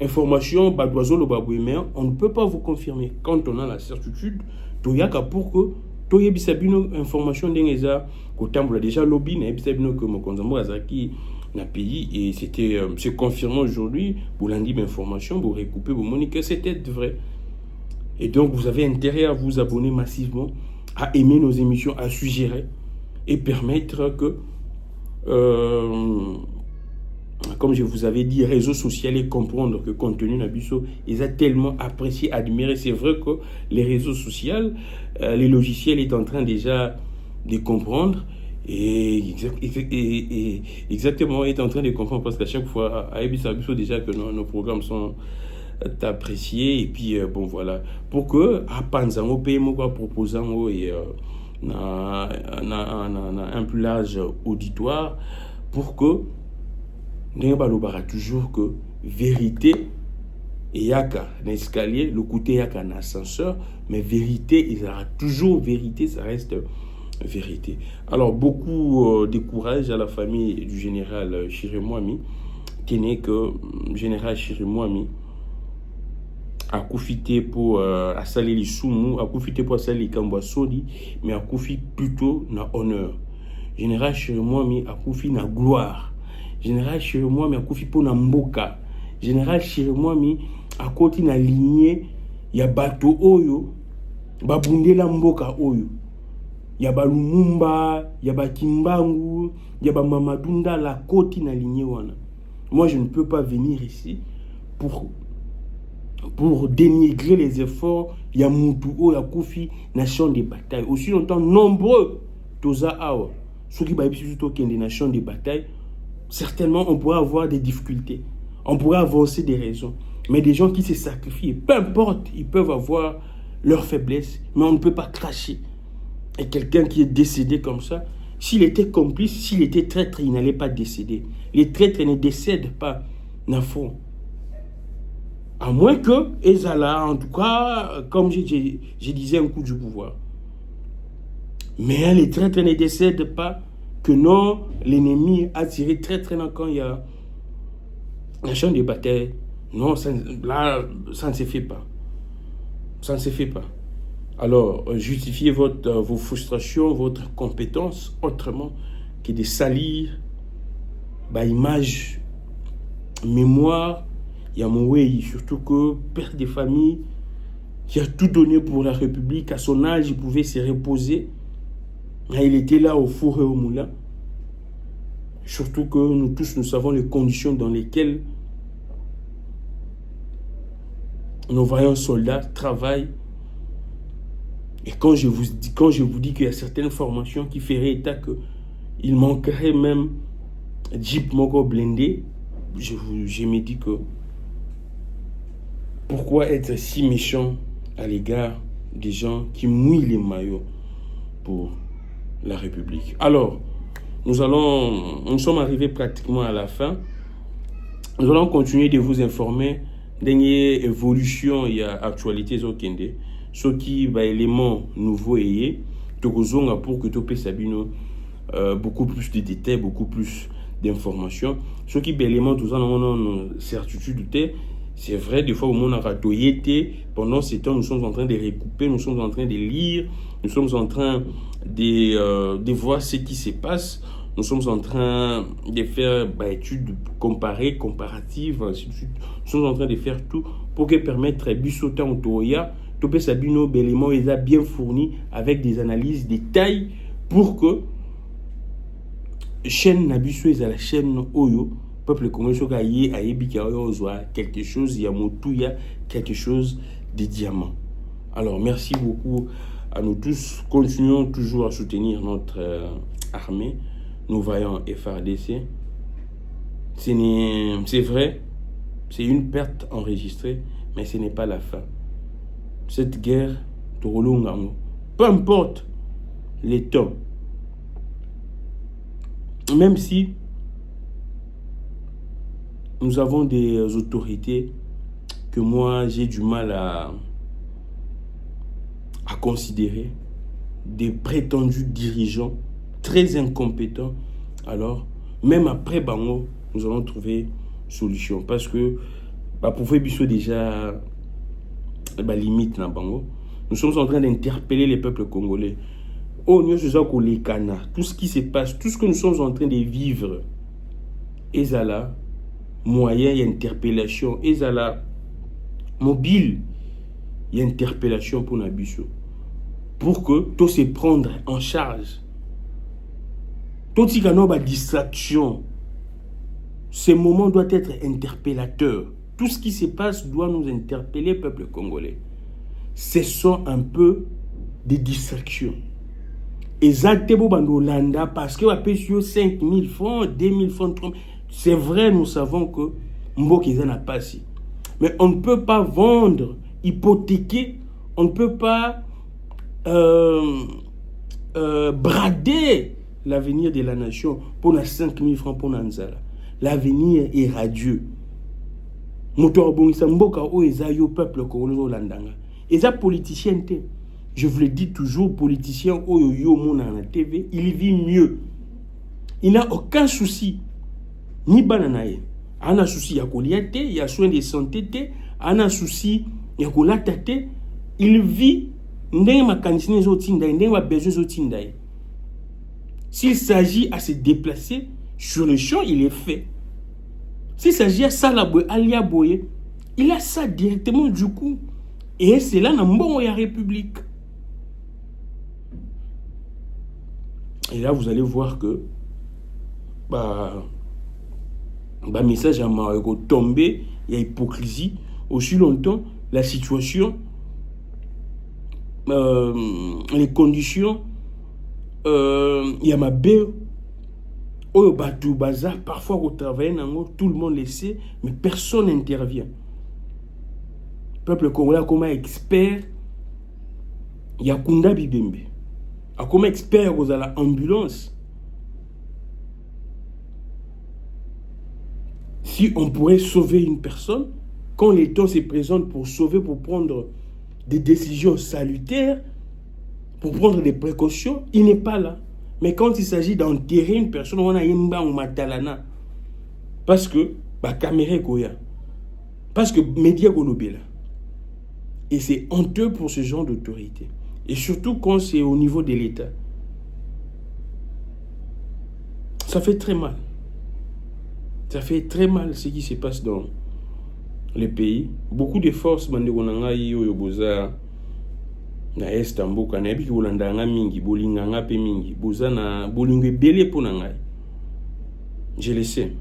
Information, mais on ne peut pas vous confirmer. Quand on a la certitude, toyaka pour que toyebisabino information d'engeza kotambola déjà lobby na ebisabino que mokonzambo azaki na pays et c'est confirmé aujourd'hui pour lundi information pour recouper pour montrer que c'était vrai. Et donc vous avez intérêt à vous abonner massivement, à aimer nos émissions, à suggérer et permettre que comme je vous avais dit, réseaux sociaux et comprendre que contenu Nabiso, ils ont tellement apprécié, admiré. C'est vrai que les réseaux sociaux, les logiciels est en train déjà de comprendre et exactement est en train de comprendre parce qu'à chaque fois, à Nabiso déjà que nos programmes sont appréciés et puis bon voilà pour que à Panzango PMO proposant et un plus large auditoire pour que Ndenge balobaka toujours que vérité yaka un escalier, le côté yaka un ascenseur, mais vérité, il y aura toujours vérité, ça reste vérité. Alors beaucoup de courage à la famille du général Chirimwami, qui n'est que général Chirimwami a profité pour assaler les soumous, a profité pour assaler les kambasodi, mais a profité plutôt na honneur. Général Chirimwami a profité na gloire. Général Chirimwami a kufi po na mboka. Général Chirimwami a koti na lignée ya bato oyo babundela mboka oyo. Ya ba Lumumba, ya ba Kimbangu, ya ba Mamadunda la koti na lignée wana. Moi je ne peux pas venir ici pour dénigrer les efforts ya mutu oyo ya kufi na champ de bataille. Aussi longtemps nombreux toza awa. Ceux qui ba bisu to kende na champ de bataille. Certainement, on pourrait avoir des difficultés. On pourrait avancer des raisons. Mais des gens qui se sacrifient, peu importe, ils peuvent avoir leurs faiblesses, mais on ne peut pas cracher. Et quelqu'un qui est décédé comme ça, s'il était complice, s'il était traître, il n'allait pas décéder. Les traîtres ne décèdent pas, n'affront. À moins que, Ezala, en tout cas, comme je disais, un coup du pouvoir. Mais les traîtres ne décèdent pas. Que non, l'ennemi a tiré très quand il y a un champ de bataille. Non, là, ça ne se fait pas. Ça ne se fait pas. Alors, justifiez vos frustrations, votre compétence autrement que de salir image, mémoire. Il y a mon way, surtout que père de famille qui a tout donné pour la République. À son âge, il pouvait se reposer. Il était là au four et au moulin. Surtout que nous tous, nous savons les conditions dans lesquelles nos vaillants soldats travaillent. Et quand je vous dis qu'il y a certaines formations qui feraient état qu'il manquerait même Jeep Moko blindé, je me dis que pourquoi être si méchant à l'égard des gens qui mouillent les maillots pour la République. Alors, nous sommes arrivés pratiquement à la fin. Nous allons continuer de vous informer d'une évolution et actualité au Kende. Ce qui va élément nouveau et pour que tu puisses beaucoup plus de détails, beaucoup plus d'informations. Ce qui est élément tout ça nous certitude. C'est vrai, des fois, au monde a ratoyé. Pendant ces temps, nous sommes en train de recouper, nous sommes en train de lire, nous sommes en train de voir ce qui se passe. Nous sommes en train de faire études comparées, comparatives, ainsi de suite. Nous sommes en train de faire tout pour que permettre Bissota ou Toya, Topé Sabino, Bélément, ils a bien fourni avec des analyses, des tailles pour que chaîne Nabiso est à la chaîne Oyo. Peuple congolais quelque chose, il y a Moutouya, quelque chose de diamant. Alors, merci beaucoup à nous tous. Continuons toujours à soutenir notre armée. Nous voyons FARDC. C'est vrai, c'est une perte enregistrée, mais ce n'est pas la fin. Cette guerre, peu importe les temps, même si nous avons des autorités que moi j'ai du mal à considérer, des prétendus dirigeants très incompétents, alors même après Bango, nous allons trouver solution. Parce que pour faire déjà limite dans Bango, nous sommes en train d'interpeller les peuples congolais. Tout ce qui se passe, tout ce que nous sommes en train de vivre, ezala moyen d'interpellation, ezala mobile d'interpellation pour Nabiso. Pour que tout se prendre en charge. Tout ce qui a distraction, ce moment doit être interpellateur. Tout ce qui se passe doit nous interpeller, peuple congolais. Cessons un peu des distractions. Exactement, Bandolanda, parce que va payer 5 000 francs, 2 000 francs, 3 000. C'est vrai, nous savons que Mbokiza n'a pas si. Mais on ne peut pas vendre, hypothéquer, on ne peut pas brader l'avenir de la nation pour 5 000 francs pour Nanzala. L'avenir est radieux. Motor Bongisa Mboka o ezayo peuple congolais landanga. Eza politicien te. Je vous le dis toujours, politicien oyo mona na TV, il vit mieux. Il n'a aucun souci. Ni bananaye. Il a souci ya koliate, il y a soin de santé te, il a souci ya kolata te. Il vit ndenge makanisine zo tinda, ndenge ma besoin zo tinda. S'il s'agit à se déplacer sur le champ, il est fait. S'il s'agit à ça, il a ça directement du coup. Et c'est là dans la République. Et là, vous allez voir que message à Maroko tombé, il y a hypocrisie. Aussi longtemps, la situation, les conditions, il y a ma belle. Au Batou Bazar, parfois au travail, tout le monde le sait, mais personne n'intervient. Le peuple congolais comme expert, il y a Kunda Bibembe. Comme expert, vous avez l'ambulance. Si on pourrait sauver une personne, quand les temps se présentent pour sauver, pour prendre des décisions salutaires, pour prendre des précautions, il n'est pas là. Mais quand il s'agit d'enterrer une personne, on a yemba ou matalana. Parce que, caméra goya. Parce que, média golobela. Et c'est honteux pour ce genre d'autorité. Et surtout quand c'est au niveau de l'État. Ça fait très mal. Ça fait très mal ce qui se passe dans les pays. Beaucoup de forces, na Estamboka na yebi kolandanga mingi bolinganga pe mingi bozana bolingo ebele pona ngai. Je le sais.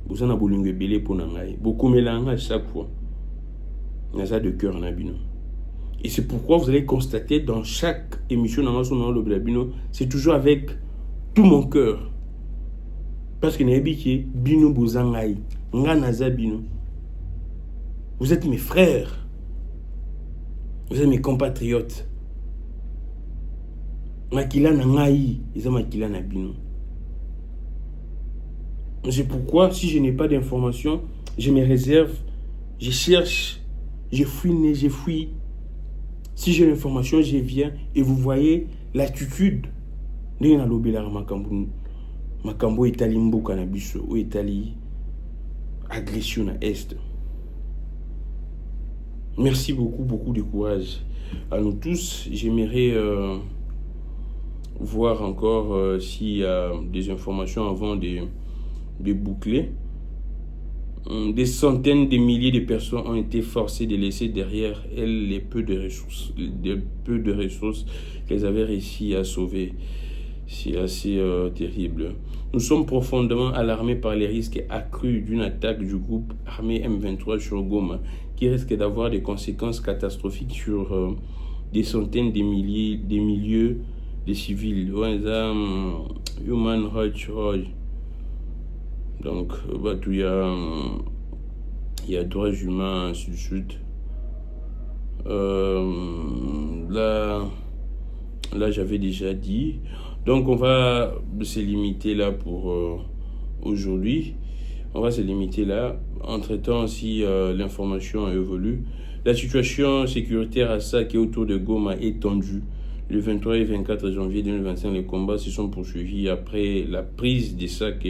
Bozana bolingo ebele pona ngai. Bokomelanga chaque fois. Naza de cœur na bino. Et c'est pourquoi vous allez constater dans chaque émission dans le Blabino, c'est toujours avec tout mon cœur. Parce que na yebi ki bino bozangai, nga naza bino. Vous êtes mes frères. Vous êtes mes compatriotes. Makila na ngai, ils makila na bino. C'est pourquoi, si je n'ai pas d'informations, je me réserve, je cherche, je fouine, je fouille. Si j'ai l'information, je viens et vous voyez l'attitude. Ndena lobela makambo etali mboka na biso, ou etali agression na est. Merci beaucoup de courage à nous tous. J'aimerais voir encore s'il y a des informations avant de boucler. Des centaines de milliers de personnes ont été forcées de laisser derrière elles les peu de ressources qu'elles avaient réussi à sauver. C'est assez terrible. Nous sommes profondément alarmés par les risques accrus d'une attaque du groupe armé M23 sur Goma, qui risque d'avoir des conséquences catastrophiques sur des centaines de milliers de civils. Human Rights Watch. Donc, il y a droits humains, ainsi de suite. Là, j'avais déjà dit. Donc, on va se limiter là pour aujourd'hui. On va se limiter là. Entre-temps, si l'information évolue, la situation sécuritaire à ça qui est autour de Goma est tendue. Le 23 et 24 janvier 2025, les combats se sont poursuivis après la prise des sacs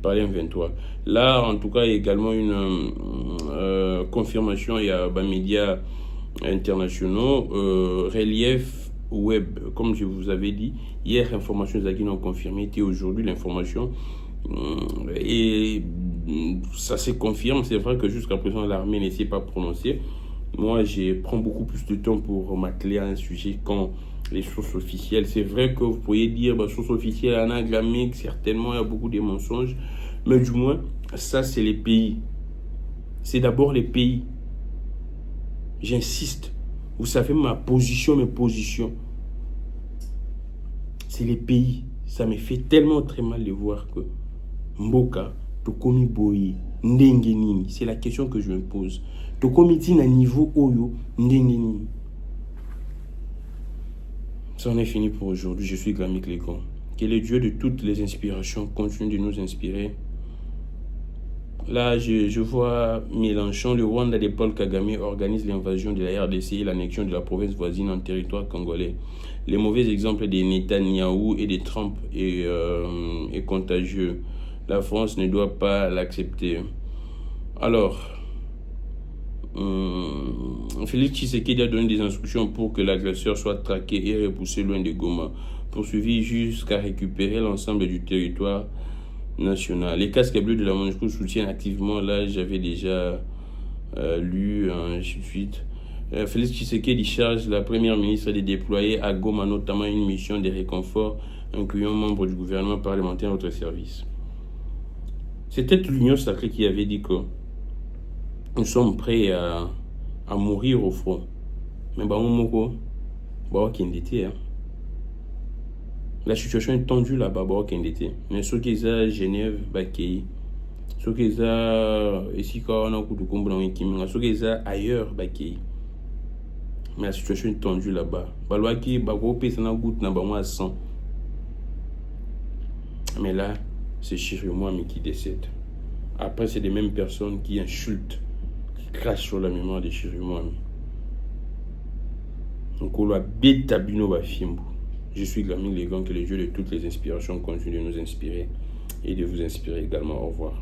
par les M23. Là, en tout cas, il y a également une confirmation. Il y a des médias internationaux, Relief Web, comme je vous avais dit. Hier, Information Zaki ont confirmé, et aujourd'hui, l'information. Et ça se confirme. C'est vrai que jusqu'à présent, l'armée ne s'est pas prononcée. Moi, je prends beaucoup plus de temps pour m'atteler à un sujet quand les sources officielles. C'est vrai que vous pourriez dire, source officielle en anglais, certainement, il y a beaucoup de mensonges. Mais du moins, ça, c'est les pays. C'est d'abord les pays. J'insiste. Vous savez, mes positions. C'est les pays. Ça me fait tellement très mal de voir que Mboka, Tokomi Boyi, Ndengenini, c'est la question que je me pose. Tokomi Tina niveau Oyo, Ndengenini. Ça en est fini pour aujourd'hui. Je suis Glamik Legon. Que le Dieu de toutes les inspirations continue de nous inspirer. Là, je vois Mélenchon, le Rwanda de Paul Kagame organise l'invasion de la RDC et l'annexion de la province voisine en territoire congolais. Les mauvais exemples de Netanyahou et de Trump est contagieux. La France ne doit pas l'accepter. Alors, Félix Tshisekedi a donné des instructions pour que l'agresseur soit traqué et repoussé loin de Goma, poursuivi jusqu'à récupérer l'ensemble du territoire national. Les casques bleus de la MONUSCO soutiennent activement. Là, j'avais déjà lu ainsi de suite. Félix Tshisekedi charge la première ministre de déployer à Goma notamment une mission de réconfort incluant membres du gouvernement parlementaire à notre service. C'était l'Union sacrée qui avait dit que nous sommes prêts à mourir au front. Mais la situation est tendue là-bas. Mais ceux qui sont à Genève, ceux qui sont ailleurs, mais la situation est tendue là-bas. Mais là, c'est Chirimwami qui décède. Après, c'est les mêmes personnes qui insultent, qui crachent sur la mémoire de Chirimwami. Je suis Glamik Legon, que le Dieu de toutes les inspirations continue de nous inspirer et de vous inspirer également. Au revoir.